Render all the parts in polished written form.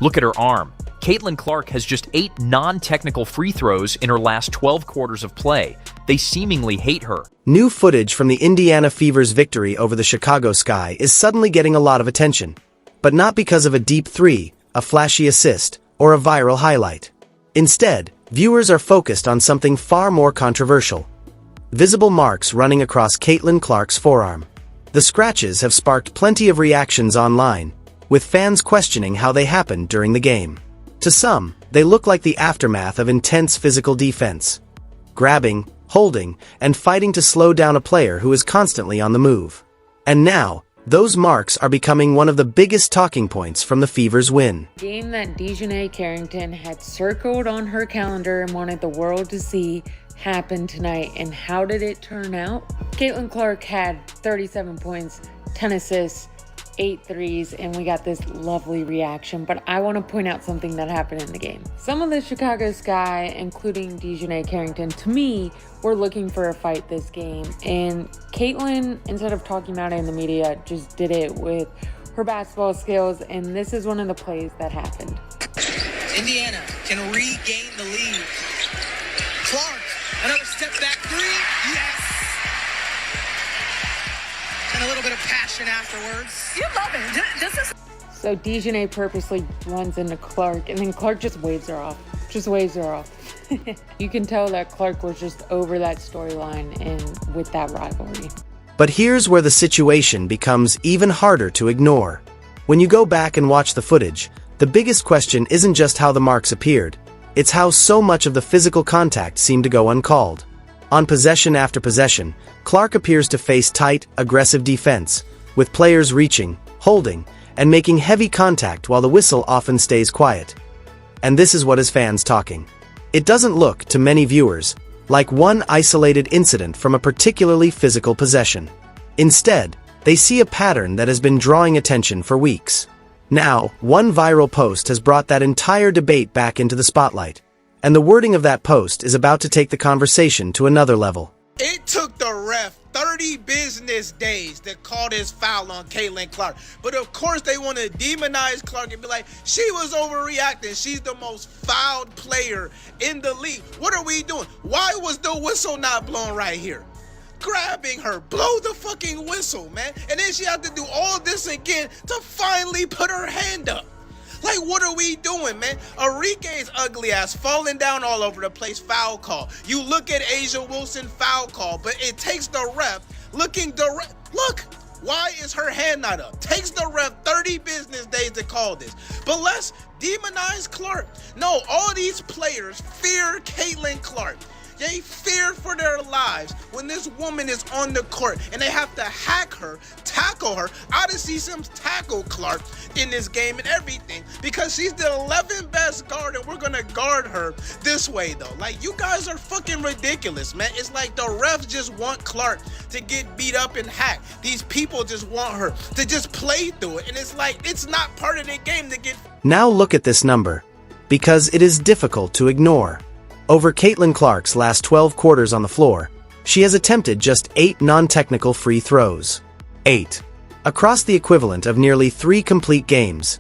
Look at her arm. Caitlin Clark has just 8 non-technical free throws in her last 12 quarters of play. They seemingly hate her. New footage from the Indiana Fever's victory over the Chicago Sky is suddenly getting a lot of attention. But not because of a deep three, a flashy assist, or a viral highlight. Instead, viewers are focused on something far more controversial. Visible marks running across Caitlin Clark's forearm. The scratches have sparked plenty of reactions online, with fans questioning how they happened during the game. To some, they look like the aftermath of intense physical defense. Grabbing, holding, and fighting to slow down a player who is constantly on the move. And now, those marks are becoming one of the biggest talking points from the Fever's win. Game that DiJonai Carrington had circled on her calendar and wanted the world to see happen tonight. And how did it turn out? Caitlin Clark had 37 points, 10 assists, 8 threes, and we got this lovely reaction. But I want to point out something that happened in the game. Some of the Chicago Sky, including DiJonai Carrington, to me, were looking for a fight this game. And Caitlin, instead of talking about it in the media, just did it with her basketball skills. And this is one of the plays that happened. Indiana can regain the lead. Clark, another step back three. Yes! And a little bit of passion afterwards. You love it. This is... So DiJonai purposely runs into Clark, and then Clark just waves her off. Just waves her off. You can tell that Clark was just over that storyline and with that rivalry. But here's where the situation becomes even harder to ignore. When you go back and watch the footage, the biggest question isn't just how the marks appeared, it's how so much of the physical contact seemed to go uncalled. On possession after possession, Clark appears to face tight, aggressive defense, with players reaching, holding, and making heavy contact while the whistle often stays quiet. And this is what has fans talking. It doesn't look, to many viewers, like one isolated incident from a particularly physical possession. Instead, they see a pattern that has been drawing attention for weeks. Now, one viral post has brought that entire debate back into the spotlight. And the wording of that post is about to take the conversation to another level. It took the ref 30 business days to call this foul on Caitlin Clark. But of course they want to demonize Clark and be like, she was overreacting. She's the most fouled player in the league. What are we doing? Why was the whistle not blown right here? Grabbing her, blow the fucking whistle, man. And then she had to do all this again to finally put her hand up. Like, what are we doing, man? Enrique's ugly ass falling down all over the place, foul call. You look at Asia Wilson, foul call, but it takes the ref looking direct. Look, why is her hand not up? Takes the ref 30 business days to call this. But let's demonize Clark. No, all these players fear Caitlin Clark. They fear for their lives when this woman is on the court and they have to hack her, tackle her. I done see some tackle Clark in this game and everything because she's the 11th best guard and we're gonna guard her this way though. Like, you guys are fucking ridiculous, man. It's like the refs just want Clark to get beat up and hacked. These people just want her to just play through it, and it's like, it's not part of the game to get... Now look at this number, because it is difficult to ignore. Over Caitlin Clark's last 12 quarters on the floor, she has attempted just 8 non-technical free throws. 8. Across the equivalent of nearly 3 complete games.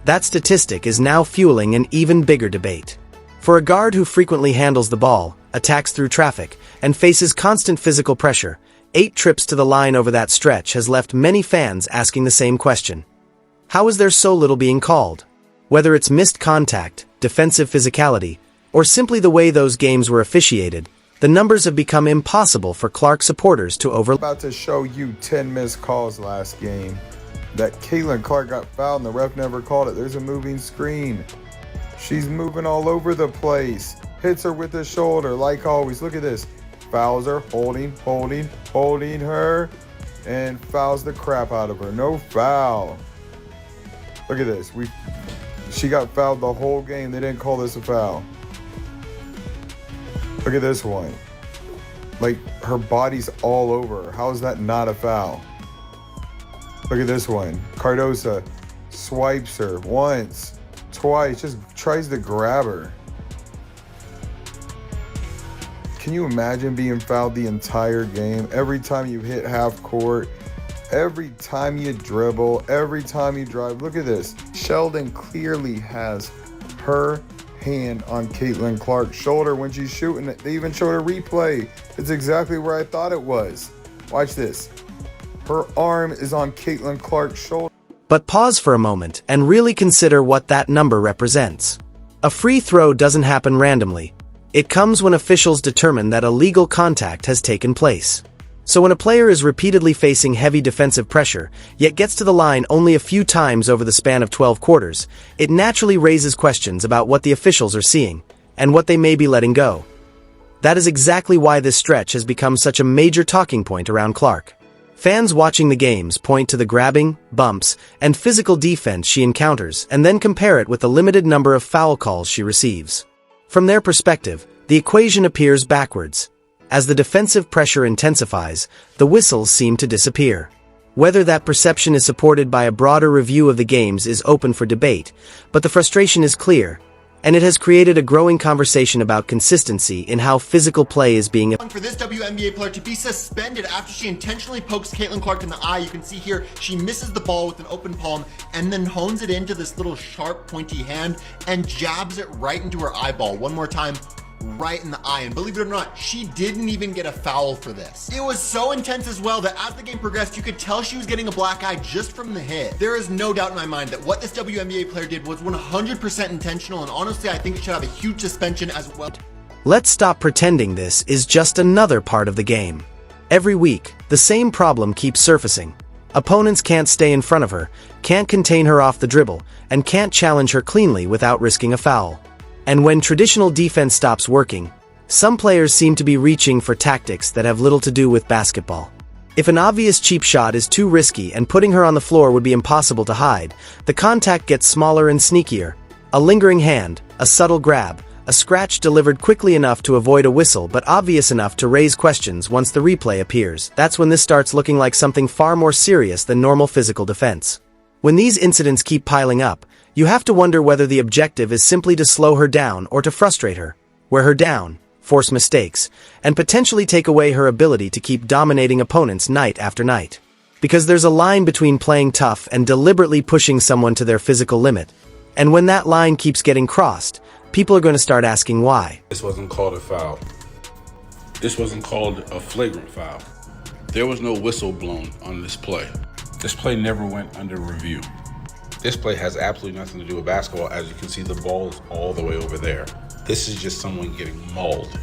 That statistic is now fueling an even bigger debate. For a guard who frequently handles the ball, attacks through traffic, and faces constant physical pressure, 8 trips to the line over that stretch has left many fans asking the same question. How is there so little being called? Whether it's missed contact, defensive physicality, or simply the way those games were officiated, the numbers have become impossible for Clark supporters to overlook. About to show you 10 missed calls last game. That Caitlin Clark got fouled and the ref never called it. There's a moving screen. She's moving all over the place. Hits her with the shoulder like always. Look at this. Fouls her, holding her, and fouls the crap out of her. No foul. Look at this. She got fouled the whole game. They didn't call this a foul. Look at this one. Like, her body's all over her. How is that not a foul? Look at this one. Cardosa swipes her once, twice, just tries to grab her. Can you imagine being fouled the entire game? Every time you hit half court, every time you dribble, every time you drive. Look at this. Sheldon clearly has her hand on Caitlin Clark's shoulder when she's shooting it. They even showed a replay. It's exactly where I thought it was. Watch this. Her arm is on Caitlin Clark's shoulder. But pause for a moment and really consider what that number represents. A free throw doesn't happen randomly. It comes when officials determine that illegal contact has taken place. So when a player is repeatedly facing heavy defensive pressure, yet gets to the line only a few times over the span of 12 quarters, it naturally raises questions about what the officials are seeing, and what they may be letting go. That is exactly why this stretch has become such a major talking point around Clark. Fans watching the games point to the grabbing, bumps, and physical defense she encounters and then compare it with the limited number of foul calls she receives. From their perspective, the equation appears backwards. As the defensive pressure intensifies, the whistles seem to disappear. Whether that perception is supported by a broader review of the games is open for debate, but the frustration is clear, and it has created a growing conversation about consistency in how physical play is being for this WNBA player to be suspended after she intentionally pokes Caitlin Clark in the eye. You can see here she misses the ball with an open palm and then hones it into this little sharp pointy hand and jabs it right into her eyeball one more time, right in the eye. And believe it or not, she didn't even get a foul for this. It was so intense as well that as the game progressed, you could tell she was getting a black eye just from the hit. There is no doubt in my mind that what this WNBA player did was 100% intentional, and honestly I think it should have a huge suspension as well. Let's stop pretending this is just another part of the game. Every week, the same problem keeps surfacing. Opponents can't stay in front of her, can't contain her off the dribble, and can't challenge her cleanly without risking a foul. And when traditional defense stops working, some players seem to be reaching for tactics that have little to do with basketball. If an obvious cheap shot is too risky and putting her on the floor would be impossible to hide, the contact gets smaller and sneakier. A lingering hand, a subtle grab, a scratch delivered quickly enough to avoid a whistle but obvious enough to raise questions once the replay appears. That's when this starts looking like something far more serious than normal physical defense. When these incidents keep piling up, you have to wonder whether the objective is simply to slow her down or to frustrate her, wear her down, force mistakes, and potentially take away her ability to keep dominating opponents night after night. Because there's a line between playing tough and deliberately pushing someone to their physical limit. And when that line keeps getting crossed, people are going to start asking why. This wasn't called a foul. This wasn't called a flagrant foul. There was no whistle blown on this play. This play never went under review. This play has absolutely nothing to do with basketball. As you can see, the ball is all the way over there. This is just someone getting mauled.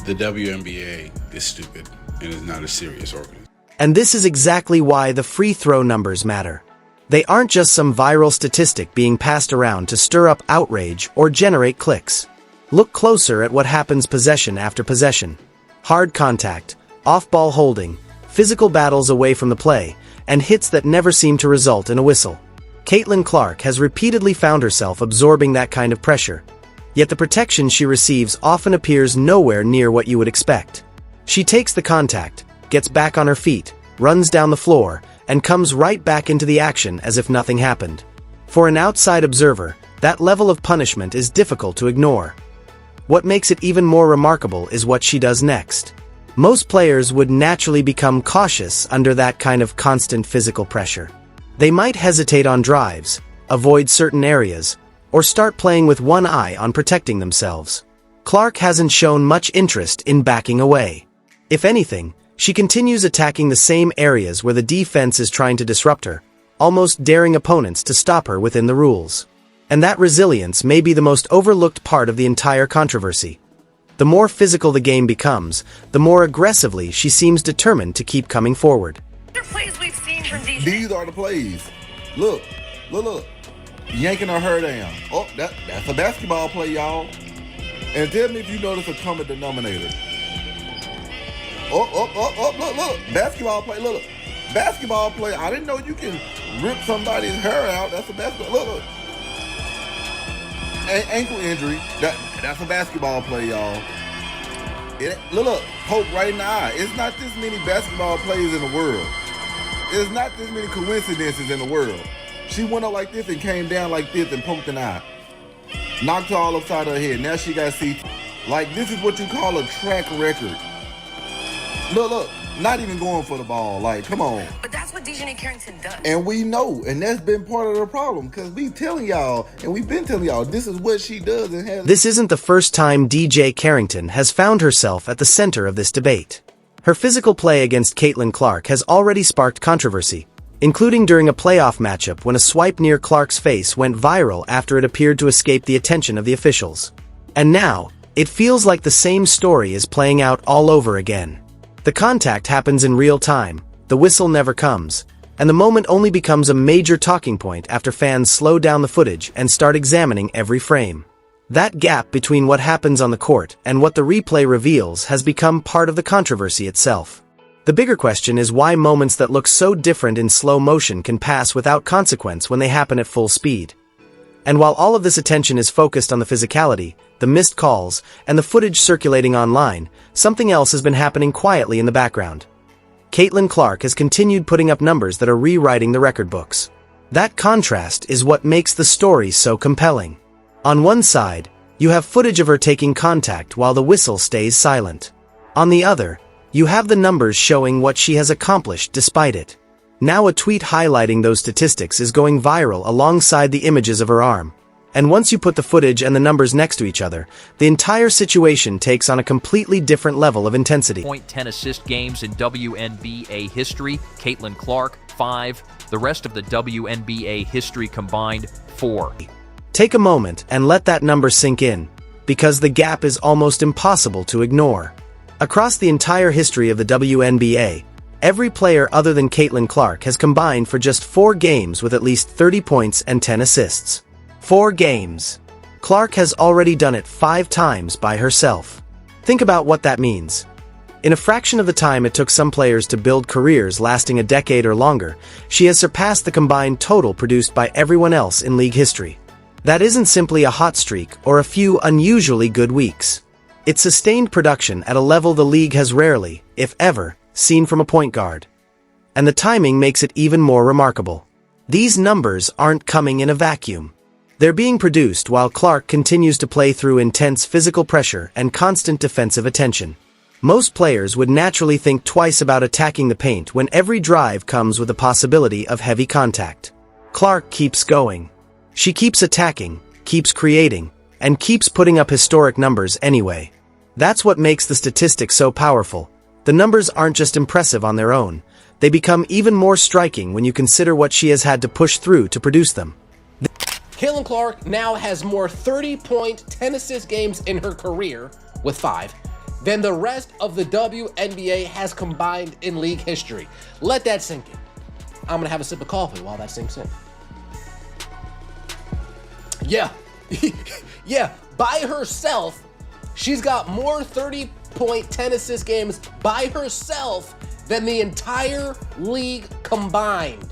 The WNBA is stupid and is not a serious organization. And this is exactly why the free throw numbers matter. They aren't just some viral statistic being passed around to stir up outrage or generate clicks. Look closer at what happens possession after possession. Hard contact, off-ball holding, physical battles away from the play, and hits that never seem to result in a whistle. Caitlin Clark has repeatedly found herself absorbing that kind of pressure, yet the protection she receives often appears nowhere near what you would expect. She takes the contact, gets back on her feet, runs down the floor, and comes right back into the action as if nothing happened. For an outside observer, that level of punishment is difficult to ignore. What makes it even more remarkable is what she does next. Most players would naturally become cautious under that kind of constant physical pressure. They might hesitate on drives, avoid certain areas, or start playing with one eye on protecting themselves. Clark hasn't shown much interest in backing away. If anything, she continues attacking the same areas where the defense is trying to disrupt her, almost daring opponents to stop her within the rules. And that resilience may be the most overlooked part of the entire controversy. The more physical the game becomes, the more aggressively she seems determined to keep coming forward. These are the plays. Look. Yanking her hair down. Oh, that's a basketball play, y'all. And tell me if you notice a common denominator. Look. Basketball play, look. Basketball play. I didn't know you can rip somebody's hair out. That's a basketball. Look. Ankle injury. That's a basketball play, y'all. Look, poke right in the eye. It's not this many basketball plays in the world. There's not this many coincidences in the world. She went up like this and came down like this and poked an eye. Knocked her all upside her head. Now she got CT. Like, this is what you call a track record. Look, not even going for the ball. Like, come on. But that's what DiJonai Carrington does. And we know, and that's been part of the problem, because we've been telling y'all, this is what she does and has. This isn't the first time DJ Carrington has found herself at the center of this debate. Her physical play against Caitlin Clark has already sparked controversy, including during a playoff matchup when a swipe near Clark's face went viral after it appeared to escape the attention of the officials. And now, it feels like the same story is playing out all over again. The contact happens in real time, the whistle never comes, and the moment only becomes a major talking point after fans slow down the footage and start examining every frame. That gap between what happens on the court and what the replay reveals has become part of the controversy itself. The bigger question is why moments that look so different in slow motion can pass without consequence when they happen at full speed. And while all of this attention is focused on the physicality, the missed calls, and the footage circulating online, something else has been happening quietly in the background. Caitlin Clark has continued putting up numbers that are rewriting the record books. That contrast is what makes the story so compelling. On one side, you have footage of her taking contact while the whistle stays silent. On the other, you have the numbers showing what she has accomplished despite it. Now a tweet highlighting those statistics is going viral alongside the images of her arm. And once you put the footage and the numbers next to each other, the entire situation takes on a completely different level of intensity. 10 assist games in WNBA history, Caitlin Clark, 5. The rest of the WNBA history combined, 4. Take a moment and let that number sink in, because the gap is almost impossible to ignore. Across the entire history of the WNBA, every player other than Caitlin Clark has combined for just 4 games with at least 30 points and 10 assists. 4 games. Clark has already done it 5 times by herself. Think about what that means. In a fraction of the time it took some players to build careers lasting a decade or longer, she has surpassed the combined total produced by everyone else in league history. That isn't simply a hot streak or a few unusually good weeks. It's sustained production at a level the league has rarely, if ever, seen from a point guard. And the timing makes it even more remarkable. These numbers aren't coming in a vacuum. They're being produced while Clark continues to play through intense physical pressure and constant defensive attention. Most players would naturally think twice about attacking the paint when every drive comes with the possibility of heavy contact. Clark keeps going. She keeps attacking, keeps creating, and keeps putting up historic numbers anyway. That's what makes the statistics so powerful. The numbers aren't just impressive on their own. They become even more striking when you consider what she has had to push through to produce them. Caitlin Clark now has more 30-point, 10-assist games in her career, with 5, than the rest of the WNBA has combined in league history. Let that sink in. I'm gonna have a sip of coffee while that sinks in. Yeah, yeah, by herself, she's got more 30-point, 10-assist games by herself than the entire league combined.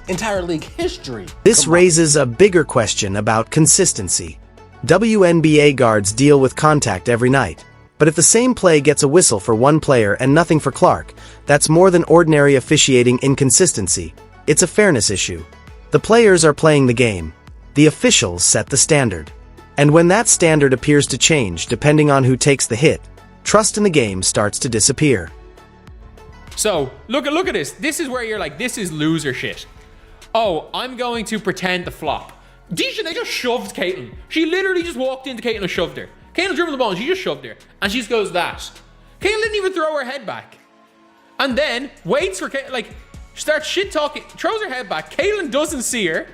Entire league history. This raises a bigger question about consistency. WNBA guards deal with contact every night, but if the same play gets a whistle for one player and nothing for Clark, that's more than ordinary officiating inconsistency. It's a fairness issue. The players are playing the game. The officials set the standard. And when that standard appears to change depending on who takes the hit, trust in the game starts to disappear. So, look at this. This is where you're like, this is loser shit. Oh, I'm going to pretend to flop. DiJonai just shoved Caitlin. She literally just walked into Caitlin and shoved her. Caitlin dribbled the ball and she just shoved her. And she just goes that. Caitlin didn't even throw her head back. And then waits for Caitlin, like, starts shit talking, throws her head back. Caitlin doesn't see her,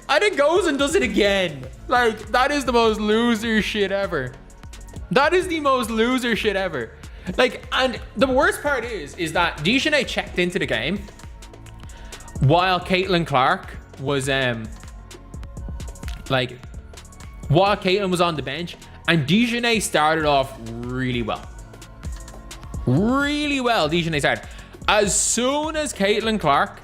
and then goes and does it again. Like, that is the most loser shit ever. That is the most loser shit ever. Like, and the worst part is that DiJonai checked into the game while Caitlin Clark was while Caitlin was on the bench, and DiJonai started off really well. Really well, DiJonai started. As soon as Caitlin Clark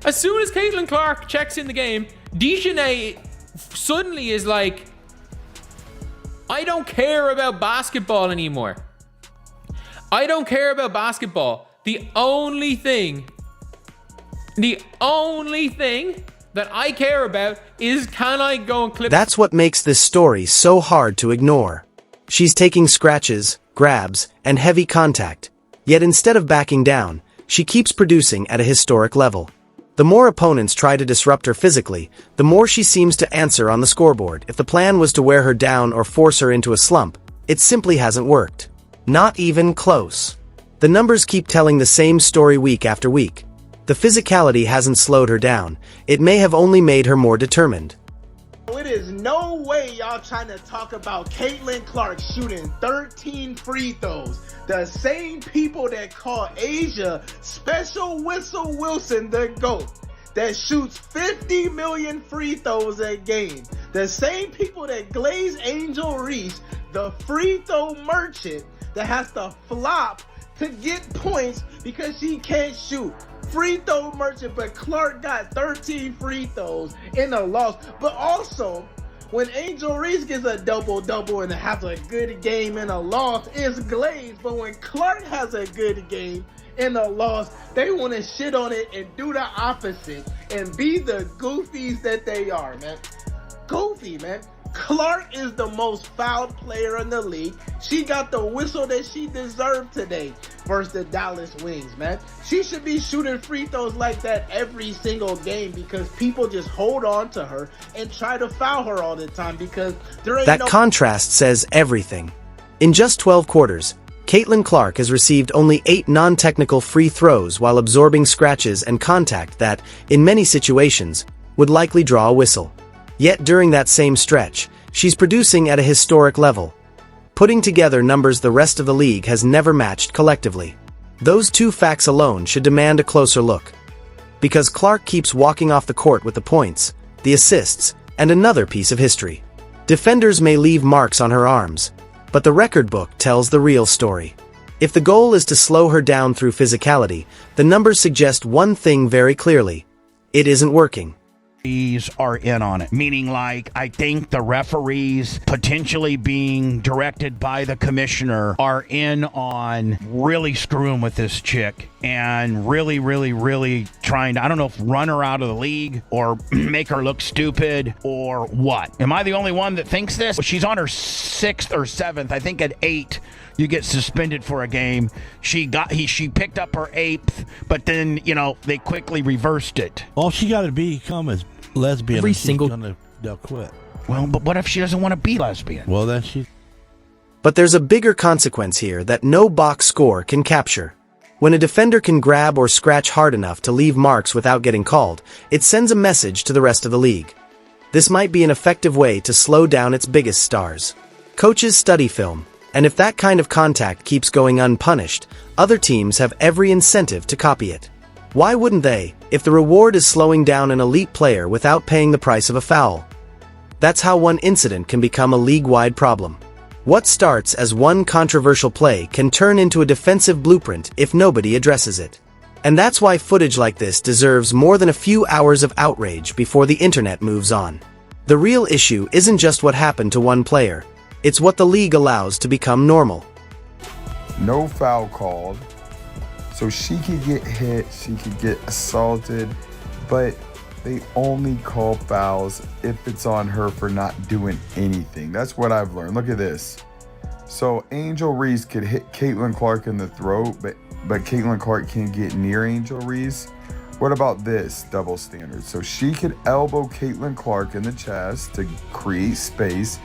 as soon as Caitlin Clark checks in the game, DiJonai suddenly is like, I don't care about basketball anymore. I don't care about basketball. The only thing that I care about is, can I go and clip... That's what makes this story so hard to ignore. She's taking scratches, grabs, and heavy contact. Yet instead of backing down, she keeps producing at a historic level. The more opponents try to disrupt her physically, the more she seems to answer on the scoreboard. If the plan was to wear her down or force her into a slump, it simply hasn't worked. Not even close. The numbers keep telling the same story week after week. The physicality hasn't slowed her down. It may have only made her more determined. It is no way y'all trying to talk about Caitlin Clark shooting 13 free throws. The same people that call Asia Special Whistle Wilson the GOAT, that shoots 50 million free throws a game. The same people that glaze Angel Reese, the free throw merchant that has to flop to get points because she can't shoot. Free throw merchant, but Clark got 13 free throws in a loss. But also, when Angel Reese gets a double-double and has a good game in a loss, it's glazed. But when Clark has a good game in a loss, they want to shit on it and do the opposite and be the goofies that they are, man. Goofy, man. Clark is the most fouled player in the league. She got the whistle that she deserved today versus the Dallas Wings, man. She should be shooting free throws like that every single game because people just hold on to her and try to foul her all the time because there ain't That contrast says everything. In just 12 quarters, Caitlin Clark has received only 8 non-technical free throws while absorbing scratches and contact that, in many situations, would likely draw a whistle. Yet during that same stretch, she's producing at a historic level, putting together numbers the rest of the league has never matched collectively. Those two facts alone should demand a closer look. Because Clark keeps walking off the court with the points, the assists, and another piece of history. Defenders may leave marks on her arms, but the record book tells the real story. If the goal is to slow her down through physicality, the numbers suggest one thing very clearly: it isn't working. Are in on it, meaning like I think the referees potentially being directed by the commissioner are in on really screwing with this chick and really trying to, I don't know if run her out of the league or make her look stupid or what. Am I the only one that thinks this? She's on her 6th or 7th. I think at 8 you get suspended for a game. She picked up her 8th, but then, they quickly reversed it. All she got to become is lesbian. They'll quit. Well, but what if she doesn't want to be lesbian? Well, then she... But there's a bigger consequence here that no box score can capture. When a defender can grab or scratch hard enough to leave marks without getting called, it sends a message to the rest of the league. This might be an effective way to slow down its biggest stars. Coaches study film, and if that kind of contact keeps going unpunished, other teams have every incentive to copy it. Why wouldn't they, if the reward is slowing down an elite player without paying the price of a foul? That's how one incident can become a league-wide problem. What starts as one controversial play can turn into a defensive blueprint if nobody addresses it. And that's why footage like this deserves more than a few hours of outrage before the internet moves on. The real issue isn't just what happened to one player, it's what the league allows to become normal. No foul called. So she could get hit, she could get assaulted, but they only call fouls if it's on her for not doing anything. That's what I've learned. Look at this. So Angel Reese could hit Caitlin Clark in the throat, but Caitlin Clark can't get near Angel Reese. What about this double standard? So she could elbow Caitlin Clark in the chest to create space,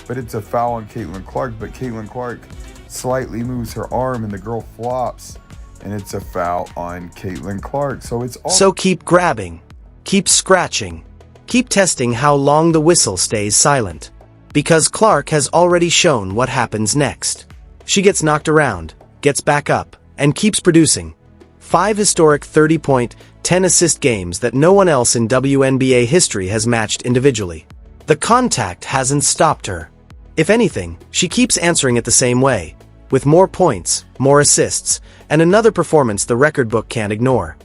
but it's a foul on Caitlin Clark, but Caitlin Clark slightly moves her arm and the girl flops, and it's a foul on Caitlin Clark. So keep grabbing, keep scratching, keep testing how long the whistle stays silent. Because Clark has already shown what happens next. She gets knocked around, gets back up, and keeps producing. 5 historic 30-point, 10-assist games that no one else in WNBA history has matched individually. The contact hasn't stopped her. If anything, she keeps answering it the same way, with more points, more assists, and another performance the record book can't ignore.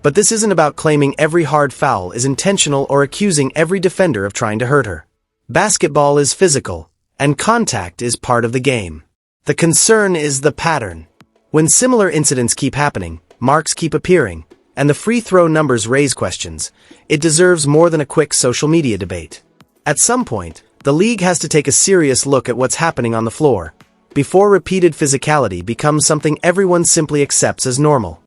But this isn't about claiming every hard foul is intentional or accusing every defender of trying to hurt her. Basketball is physical, and contact is part of the game. The concern is the pattern. When similar incidents keep happening, marks keep appearing, and the free throw numbers raise questions. It deserves more than a quick social media debate. At some point, the league has to take a serious look at what's happening on the floor, before repeated physicality becomes something everyone simply accepts as normal.